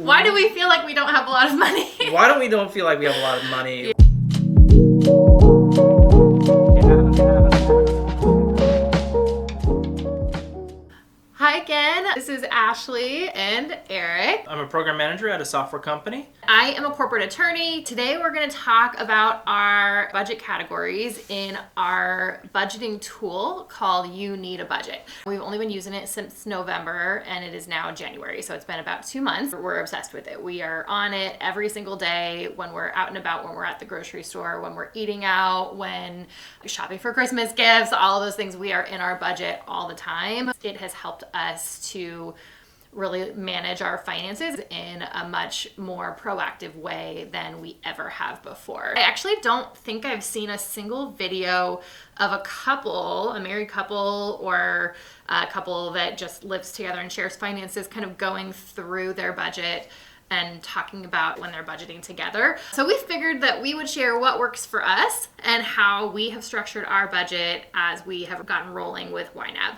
Why do we feel like we don't have a lot of money? Why don't we don't feel like we have a lot of money? Hi again, this is Ashley and Eric. I'm a program manager at a software company. I am a corporate attorney. Today we're going to talk about our budget categories in our budgeting tool called You Need a Budget. We've only been using it since November and it is now January, so it's been about 2 months. We're obsessed with it. We are on it every single day when we're out and about, when we're at the grocery store, when we're eating out, when shopping for Christmas gifts, all of those things. We are in our budget all the time. It has helped us to really manage our finances in a much more proactive way than we ever have before. I actually don't think I've seen a single video of a couple, a married couple or a couple that just lives together and shares finances, kind of going through their budget and talking about when they're budgeting together. So we figured that we would share what works for us and how we have structured our budget as we have gotten rolling with YNAB.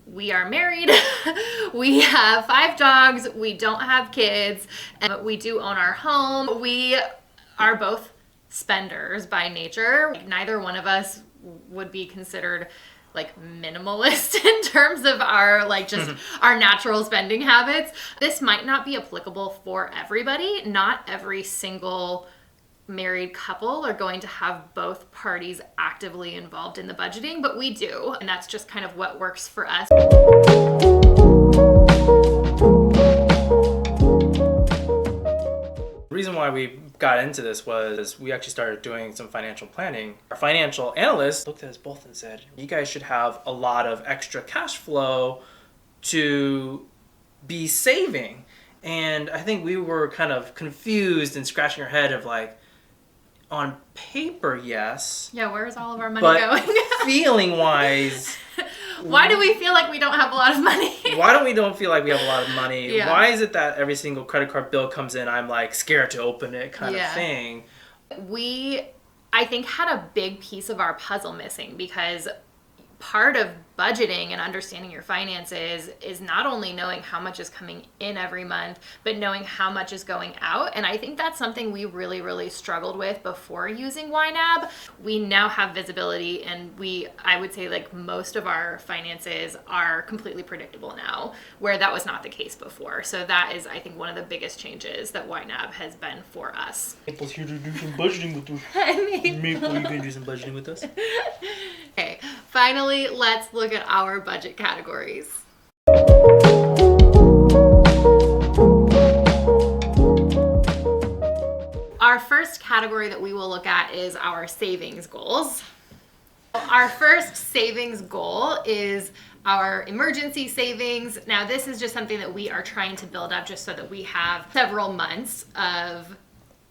We are married, we have 5 dogs, we don't have kids, but we do own our home. We are both spenders by nature. Neither one of us would be considered like minimalist in terms of our our natural spending habits. This might not be applicable for everybody. Not every single married couple are going to have both parties actively involved in the budgeting, but we do, and that's just kind of what works for us. The reason why we got into this was we actually started doing some financial planning. Our financial analyst looked at us both and said, you guys should have a lot of extra cash flow to be saving. And I think we were kind of confused and scratching our head of like, on paper, yes. Yeah, where's all of our money but going? Feeling wise, why do we feel like we don't have a lot of money? Why don't we don't feel like we have a lot of money? Yeah. Why is it that every single credit card bill comes in, I'm like scared to open it kind of thing? We, I think, had a big piece of our puzzle missing, because part of budgeting and understanding your finances is not only knowing how much is coming in every month, but knowing how much is going out. And I think that's something we really struggled with before using YNAB. We now have visibility, and I would say like most of our finances are completely predictable now, where that was not the case before. So that is, I think, one of the biggest changes that YNAB has been for us. Maple's here to do some budgeting with us. Maple, you gonna do some budgeting with us? Okay, finally, let's look at our budget categories. Our first category that we will look at is our savings goals. Our first savings goal is our emergency savings. Now, this is just something that we are trying to build up just so that we have several months of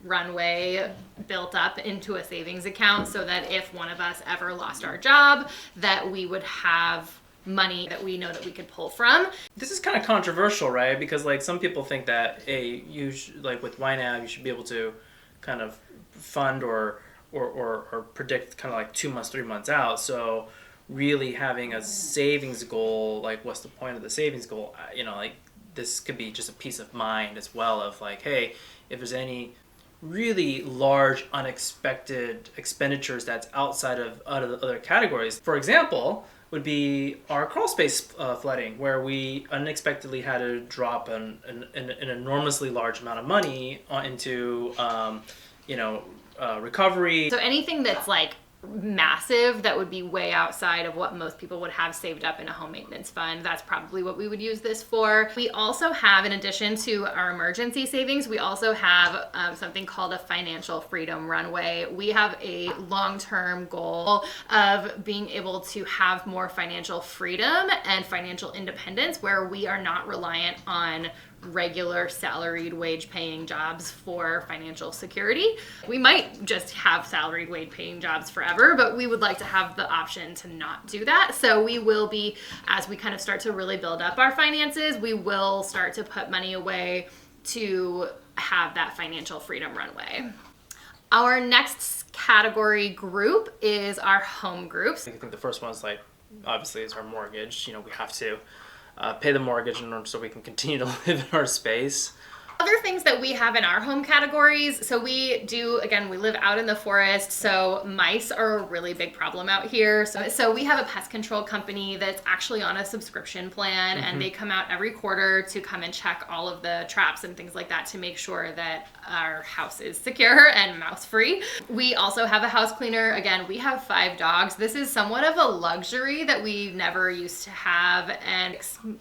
runway built up into a savings account, so that if one of us ever lost our job, that we would have money that we know that we could pull from. This is kind of controversial, right? Because like some people think that, hey, like with YNAB, you should be able to kind of fund or predict kind of like 2 months, 3 months out. So really having a savings goal, like what's the point of the savings goal? Like this could be just a peace of mind as well of like, hey, if there's any really large unexpected expenditures that's outside of other categories. For example, would be our crawl space flooding, where we unexpectedly had to drop an enormously large amount of money into recovery. So anything that's like massive that would be way outside of what most people would have saved up in a home maintenance fund, that's probably what we would use this for. We also have, in addition to our emergency savings, we also have something called a financial freedom runway. We have a long-term goal of being able to have more financial freedom and financial independence, where we are not reliant on regular salaried wage paying jobs for financial security. We might just have salaried wage paying jobs forever, but we would like to have the option to not do that. So we will be, as we kind of start to really build up our finances, we will start to put money away to have that financial freedom runway. Our next category group is our home groups. I think the first one is like, obviously, is our mortgage. We have to pay the mortgage in order so we can continue to live in our space. Other things that we have in our home categories, so we live out in the forest, so mice are a really big problem out here. So we have a pest control company that's actually on a subscription plan, and they come out every quarter to come and check all of the traps and things like that to make sure that our house is secure and mouse free. We also have a house cleaner. Again, we have 5 dogs. This is somewhat of a luxury that we never used to have, and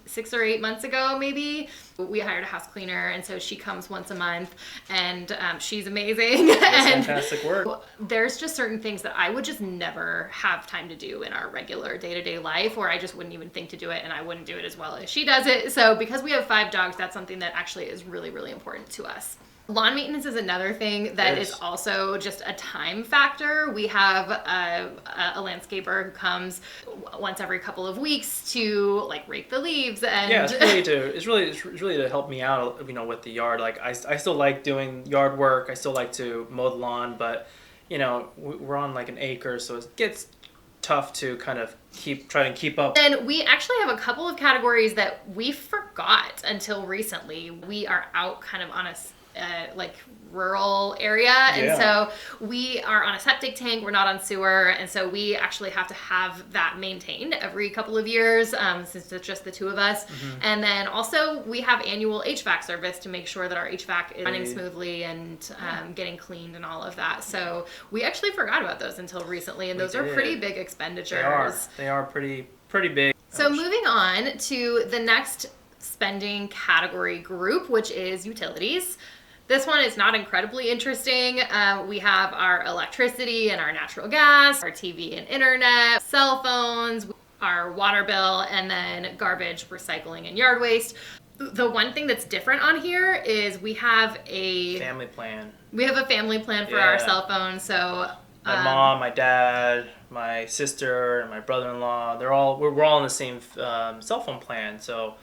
6 or 8 months ago maybe we hired a house cleaner, and so she comes once a month, and she's amazing. That's fantastic work. There's just certain things that I would just never have time to do in our regular day-to-day life, or I just wouldn't even think to do it, and I wouldn't do it as well as she does it. So because we have 5 dogs, that's something that actually is really, really important to us. Lawn maintenance is another thing that is also just a time factor. We have a landscaper who comes once every couple of weeks to like rake the leaves, and it's really to help me out, with the yard. Like I still like doing yard work. I still like to mow the lawn, but we're on like an acre, so it gets tough to kind of try to keep up. And we actually have a couple of categories that we forgot until recently. We are out kind of on a rural area, and so we are on a septic tank. We're not on sewer, and so we actually have to have that maintained every couple of years, since it's just the 2 of us. And then also we have annual HVAC service to make sure that our HVAC is running smoothly and getting cleaned and all of that. So we actually forgot about those until recently, and those are pretty big expenditures. They are pretty big. So moving on to the next spending category group, which is utilities. This one is not incredibly interesting. We have our electricity and our natural gas, our TV and internet, cell phones, our water bill, and then garbage, recycling, and yard waste. The one thing that's different on here is we have a family plan. We have a family plan for our cell phone. So my mom, my dad, my sister, and my brother-in-law, we're all on the same cell phone plan. So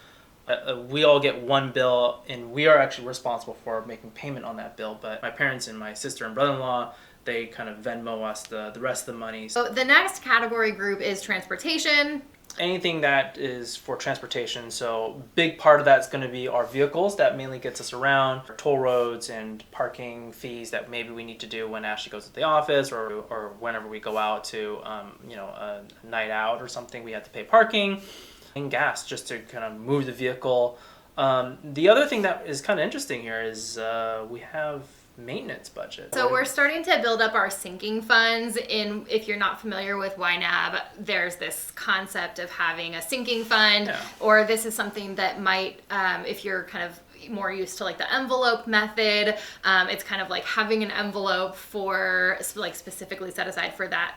we all get one bill, and we are actually responsible for making payment on that bill. But my parents and my sister and brother-in-law, they kind of Venmo us the rest of the money. So the next category group is transportation. Anything that is for transportation. So big part of that's going to be our vehicles. That mainly gets us around. Toll roads and parking fees that maybe we need to do when Ashley goes to the office, or whenever we go out to a night out or something, we have to pay parking. And gas just to kind of move the vehicle. The other thing that is kind of interesting here is we have maintenance budget. So we're starting to build up our sinking funds. If you're not familiar with YNAB, there's this concept of having a sinking fund, or this is something that might, if you're kind of more used to like the envelope method, it's kind of like having an envelope for like specifically set aside for that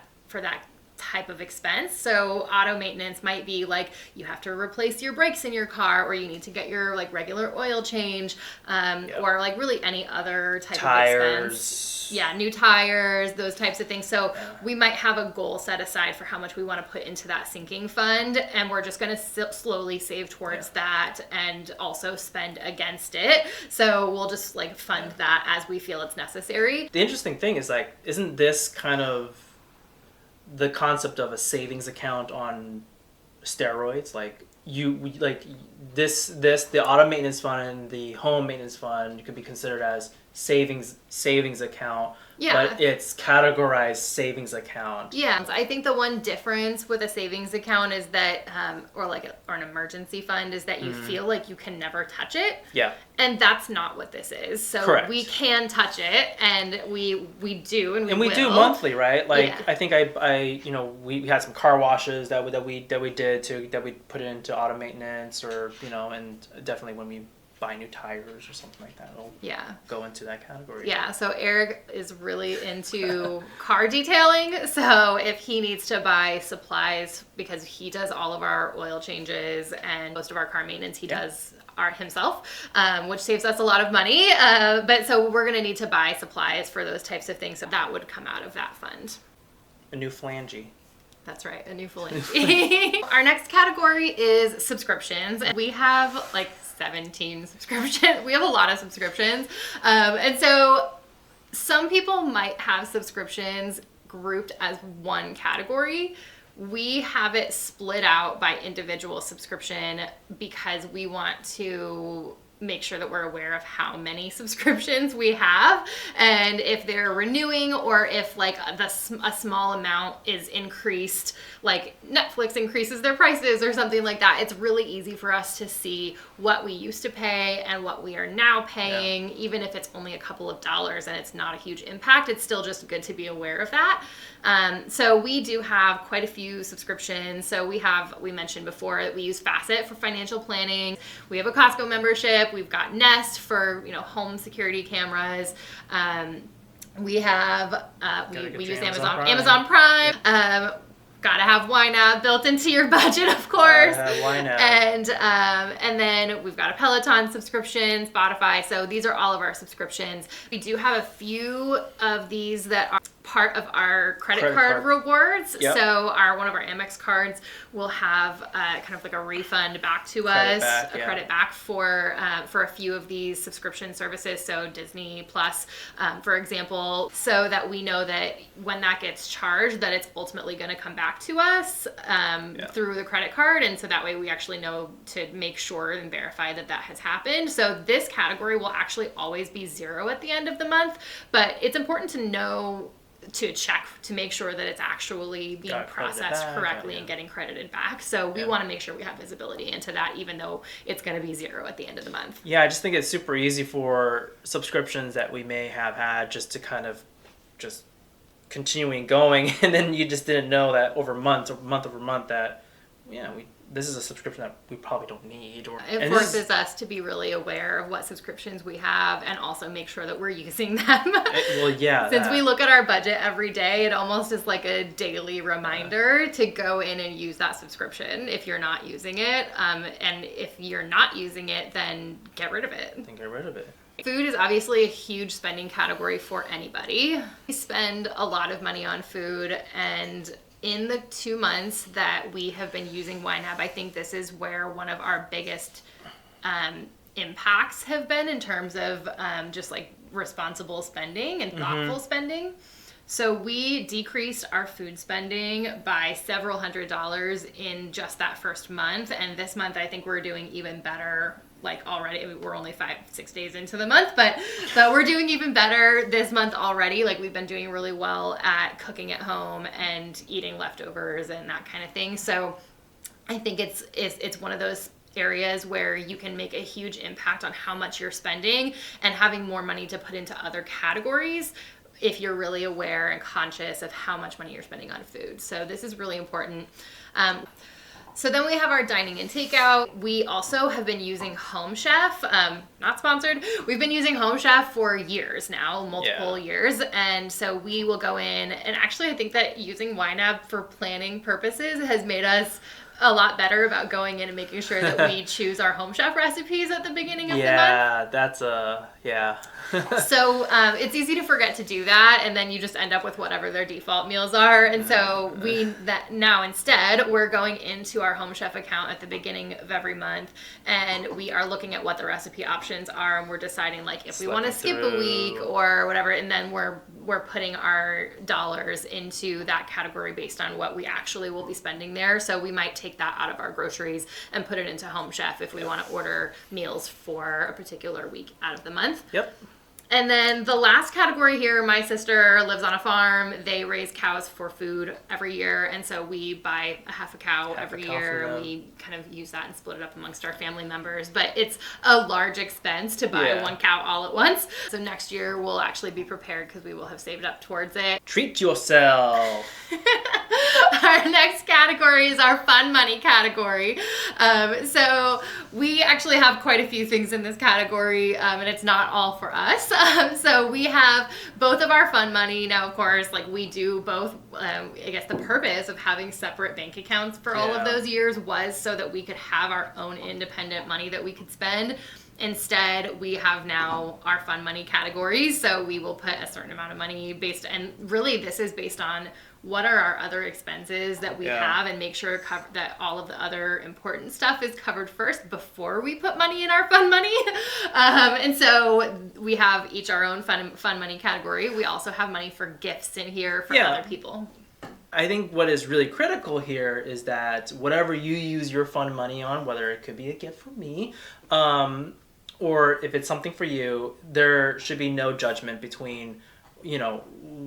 type of expense. So auto maintenance might be like you have to replace your brakes in your car, or you need to get your like regular oil change, or like really any other type of expense. New tires, those types of things. So we might have a goal set aside for how much we want to put into that sinking fund, and we're just going to slowly save towards that and also spend against it. So we'll just like fund that as we feel it's necessary. The interesting thing is like, isn't this kind of the concept of a savings account on steroids? Like the auto maintenance fund and the home maintenance fund could be considered as savings account, but it's categorized savings account. I think the one difference with a savings account is that or an emergency fund is that you feel like you can never touch it, and that's not what this is. So correct. We can touch it, and we do, and we do monthly, right? I think we had some car washes that we put it into auto maintenance, or and definitely when we buy new tires or something like that, it'll go into that category. So Eric is really into car detailing, so if he needs to buy supplies, because he does all of our oil changes and most of our car maintenance he does himself, which saves us a lot of money, but so we're going to need to buy supplies for those types of things, so that would come out of that fund. A new flange. That's right, a new flange. Our next category is subscriptions. We have like 17 subscriptions. We have a lot of subscriptions. And so some people might have subscriptions grouped as one category. We have it split out by individual subscription because we want to make sure that we're aware of how many subscriptions we have, and if they're renewing, or if like a small amount is increased, like Netflix increases their prices or something like that. It's really easy for us to see what we used to pay and what we are now paying. Even if it's only a couple of dollars and it's not a huge impact, it's still just good to be aware of that. So we do have quite a few subscriptions. So we mentioned before that we use Facet for financial planning. We have a Costco membership. We've got Nest for, home security cameras. We have, we use Amazon Prime. Gotta have YNAB built into your budget, of course. YNAB. And then we've got a Peloton subscription, Spotify. So these are all of our subscriptions. We do have a few of these that are part of our credit card rewards. Yep. So one of our Amex cards will have kind of like a refund back to us, credit back for a few of these subscription services. So Disney Plus, for example, so that we know that when that gets charged, that it's ultimately going to come back to us through the credit card. And so that way we actually know to make sure and verify that that has happened. So this category will actually always be zero at the end of the month, but it's important to know, to check to make sure that it's actually being processed correctly and getting credited back. So we want to make sure we have visibility into that, even though it's going to be zero at the end of the month. Yeah, I just think it's super easy for subscriptions that we may have had just to kind of just continuing going, and then you just didn't know that month over month that this is a subscription that we probably don't need. It forces us to be really aware of what subscriptions we have and also make sure that we're using them. Since we look at our budget every day, it almost is like a daily reminder to go in and use that subscription if you're not using it. And if you're not using it, then get rid of it. Food is obviously a huge spending category for anybody. We spend a lot of money on food, and in the 2 months that we have been using YNAB, I think this is where one of our biggest impacts have been in terms of just like responsible spending and thoughtful spending. So we decreased our food spending by several $100s in just that first month. And this month, I think we're doing even better. Like already, we're only 5-6 days into the month, but we're doing even better this month already. Like we've been doing really well at cooking at home and eating leftovers and that kind of thing. So I think it's one of those areas where you can make a huge impact on how much you're spending and having more money to put into other categories if you're really aware and conscious of how much money you're spending on food. So this is really important. So then we have our dining and takeout. We also have been using Home Chef, not sponsored. We've been using Home Chef for years now, multiple years. And so we will go in, and actually I think that using YNAB for planning purposes has made us a lot better about going in and making sure that we choose our Home Chef recipes at the beginning of the month. So it's easy to forget to do that, and then you just end up with whatever their default meals are. And so now instead we're going into our Home Chef account at the beginning of every month, and we are looking at what the recipe options are, and we're deciding like if we want to skip a week or whatever, and then we're putting our dollars into that category based on what we actually will be spending there. So we might take that out of our groceries and put it into Home Chef if we want to order meals for a particular week out of the month. And then the last category here, my sister lives on a farm. They raise cows for food every year. And so we buy a half a cow every year. And we kind of use that and split it up amongst our family members. But it's a large expense to buy one cow all at once. So next year we'll actually be prepared because we will have saved up towards it. Treat yourself. Our next category is our fun money category. So we actually have quite a few things in this category, and it's not all for us. So we have both of our fun money. Now, of course, like we do both, I guess the purpose of having separate bank accounts for all of those years was so that we could have our own independent money that we could spend. Instead, we have now our fun money categories. So we will put a certain amount of money and really this is based on what are our other expenses that we have, and make sure that all of the other important stuff is covered first before we put money in our fun money. And so we have each our own fun money category. We also have money for gifts in here for other people. I think what is really critical here is that whatever you use your fun money on, whether it could be a gift from me, or if it's something for you, there should be no judgment between,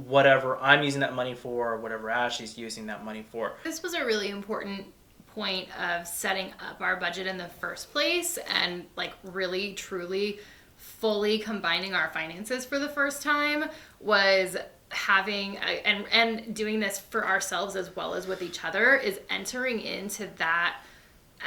whatever I'm using that money for, or whatever Ashley's using that money for. This was a really important point of setting up our budget in the first place, and like really truly fully combining our finances for the first time, was having and doing this for ourselves as well as with each other, is entering into that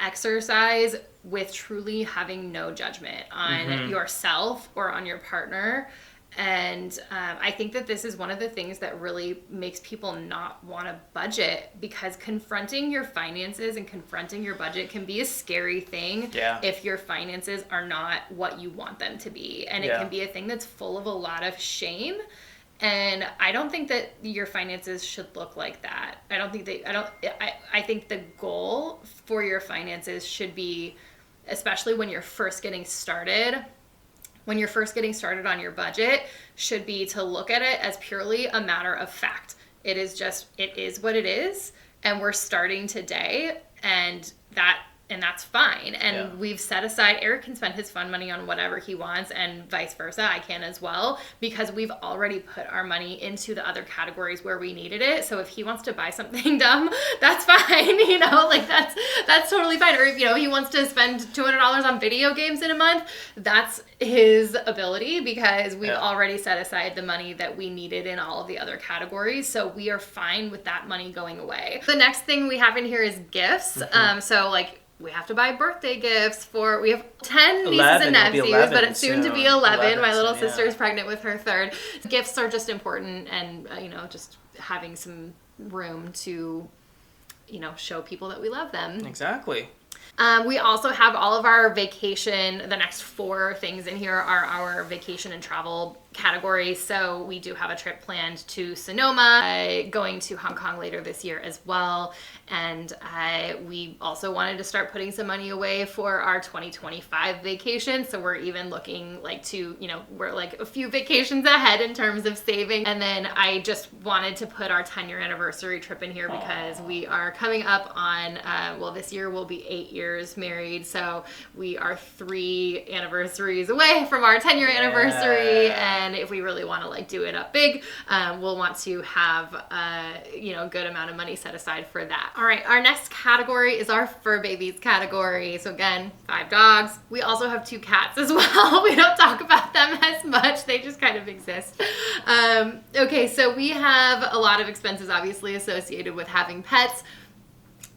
exercise with truly having no judgment on yourself or on your partner. And I think that this is one of the things that really makes people not want to budget, because confronting your finances and confronting your budget can be a scary thing if your finances are not what you want them to be. And it can be a thing that's full of a lot of shame. And I don't think that your finances should look like that. I think the goal for your finances should be, especially when you're first getting started, on your budget, should be to look at it as purely a matter of fact. It is what it is, and we're starting today, and that's fine. And we've set aside, Eric can spend his fun money on whatever he wants, and vice versa, I can as well, because we've already put our money into the other categories where we needed it. So if he wants to buy something dumb, that's fine, that's totally fine. Or if, he wants to spend $200 on video games in a month, that's his ability, because we've already set aside the money that we needed in all of the other categories. So we are fine with that money going away. The next thing we have in here is gifts. So like, we have to buy birthday gifts we have 10 nieces and nephews, but it's soon to be 11. My little sister is pregnant with her third. Gifts are just important, and, just having some room to, show people that we love them. Exactly. We also have all of our vacation. The next 4 things in here are our vacation and travel categories. So we do have a trip planned to Sonoma, going to Hong Kong later this year as well. And we also wanted to start putting some money away for our 2025 vacation. So we're even looking we're like a few vacations ahead in terms of saving. And then I just wanted to put our 10-year anniversary trip in here, because we are coming up on, this year we'll be 8 years married. So we are 3 anniversaries away from our 10-year anniversary. And if we really want to do it up big, we'll want to have a good amount of money set aside for that. All right, our next category is our fur babies category. So again, 5 dogs. We also have 2 cats as well. We don't talk about them as much. They just kind of exist. Okay, so we have a lot of expenses obviously associated with having pets.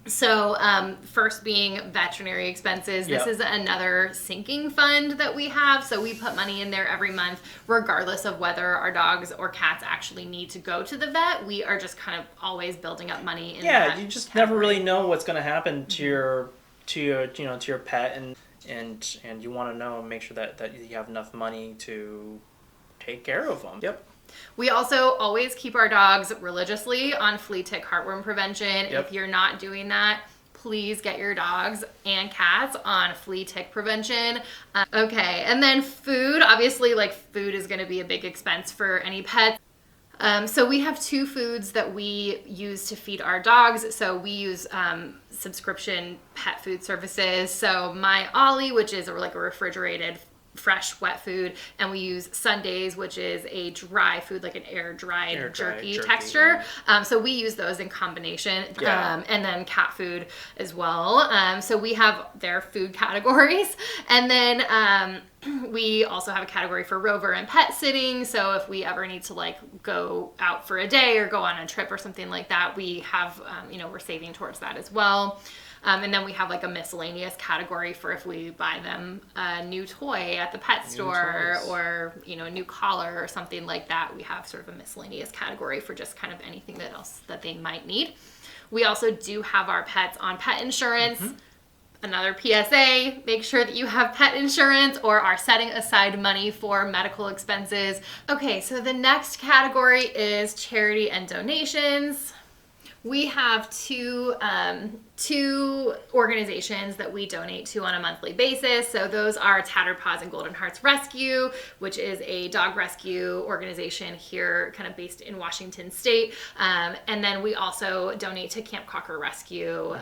So first being veterinary expenses. This is another sinking fund that we have. So we put money in there every month, regardless of whether our dogs or cats actually need to go to the vet. We are just kind of always building up money in that you just category. never really know what's going to happen to your pet, and you want to make sure that you have enough money to take care of them. Yep. We also always keep our dogs religiously on flea tick heartworm prevention. If you're not doing that, please get your dogs and cats on flea tick prevention. Okay, and then food. Obviously, food is going to be a big expense for any pet. So we have 2 foods that we use to feed our dogs. So we use subscription pet food services. So My Ollie, which is a refrigerated fresh wet food, and we use Sundays, which is a dry food, like an air-dried jerky texture. So we use those in combination. And then cat food as well. So we have their food categories. And then we also have a category for Rover and pet sitting. So if we ever need to go out for a day or go on a trip or something like that, we have, we're saving towards that as well. And then we have a miscellaneous category for if we buy them a new toy at the pet store, or a new collar or something like that. We have sort of a miscellaneous category for just kind of anything else that they might need. We also do have our pets on pet insurance. Another PSA, make sure that you have pet insurance or are setting aside money for medical expenses. Okay, so the next category is charity and donations. We have two two organizations that we donate to on a monthly basis. So those are Tattered Paws and Golden Hearts Rescue, which is a dog rescue organization here kind of based in Washington State. And then we also donate to Camp Cocker Rescue.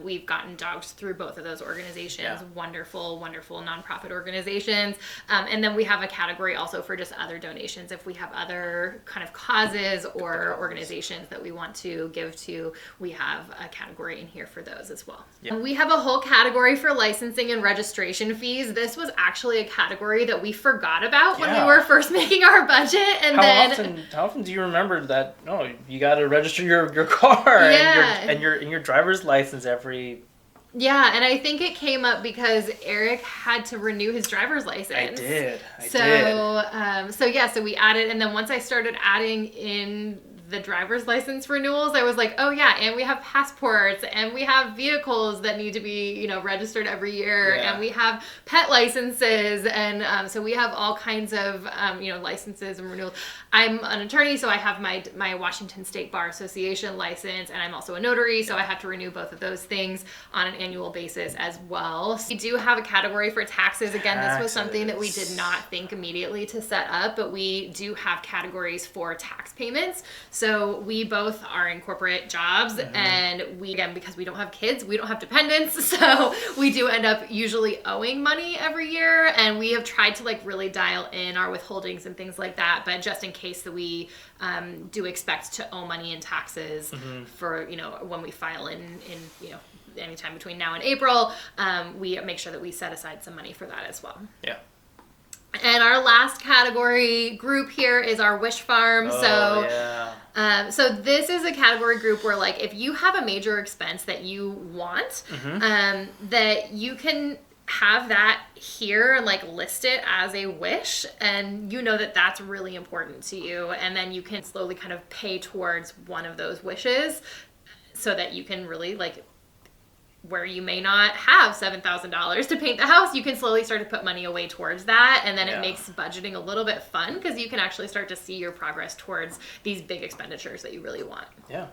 We've gotten dogs through both of those organizations. Yeah. Wonderful, wonderful nonprofit organizations. And then we have a category also for just other donations. If we have other kind of causes or organizations that we want to give to, we have a category in here for those as well. Yep. We have a whole category for licensing and registration fees. This was actually a category that we forgot about when we were first making our budget. And how often do you remember that? Oh, you got to register your car and your driver's license every. Yeah, and I think it came up because Eric had to renew his driver's license. I did. So we added, and then once I started adding in the driver's license renewals, I was like, oh yeah, and we have passports, and we have vehicles that need to be, registered every year, and we have pet licenses, and so we have all kinds of, licenses and renewals. I'm an attorney, so I have my Washington State Bar Association license, and I'm also a notary, so I have to renew both of those things on an annual basis as well. So we do have a category for taxes. Again, this was something that we did not think immediately to set up, but we do have categories for tax payments. So we both are in corporate jobs, and we, again, because we don't have kids, we don't have dependents, so we do end up usually owing money every year, and we have tried to really dial in our withholdings and things like that, but just in case that we do expect to owe money in taxes for, when we file in anytime between now and April, we make sure that we set aside some money for that as well. Yeah. And our last category group here is our Wish Farm. So this is a category group where if you have a major expense that you want, that you can have that here and list it as a wish, and that that's really important to you, and then you can slowly kind of pay towards one of those wishes so that you can really where you may not have $7,000 to paint the house, you can slowly start to put money away towards that, and then it makes budgeting a little bit fun because you can actually start to see your progress towards these big expenditures that you really want. Yeah.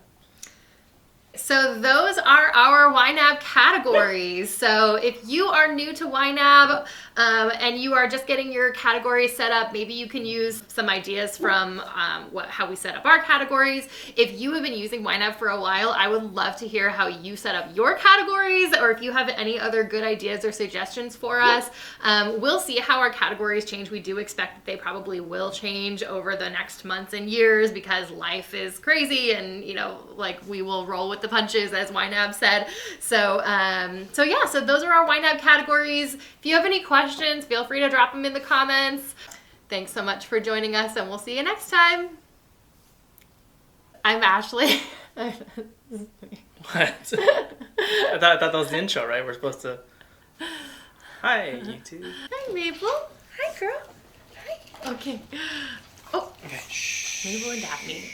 So those are our YNAB categories. So if you are new to YNAB and you are just getting your categories set up, maybe you can use some ideas from how we set up our categories. If you have been using YNAB for a while, I would love to hear how you set up your categories, or if you have any other good ideas or suggestions for us. We'll see how our categories change. We do expect that they probably will change over the next months and years because life is crazy, and we will roll with the punches, as YNAB said. So those are our YNAB categories. If you have any questions, feel free to drop them in the comments. Thanks so much for joining us, and we'll see you next time. I'm Ashley. What? I thought that was the intro, right? We're supposed to. Hi, YouTube. Hi, Mabel. Hi, girl. Hi. Okay. Oh. Okay. Shh. Mabel and Daphne.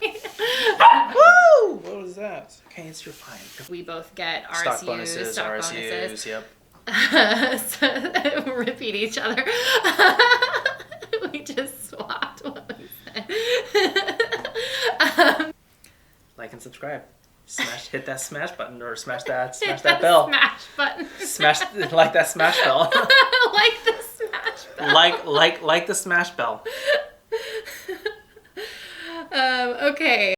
Woo! What was that? Okay, it's your fine. We both get RSUs, Stock bonuses, yep. So, repeat each other. We just swapped what we said. Like and subscribe. Hit that smash button, or smash that bell. Smash button. Like that smash bell. Like the smash bell. Like the smash bell. Okay.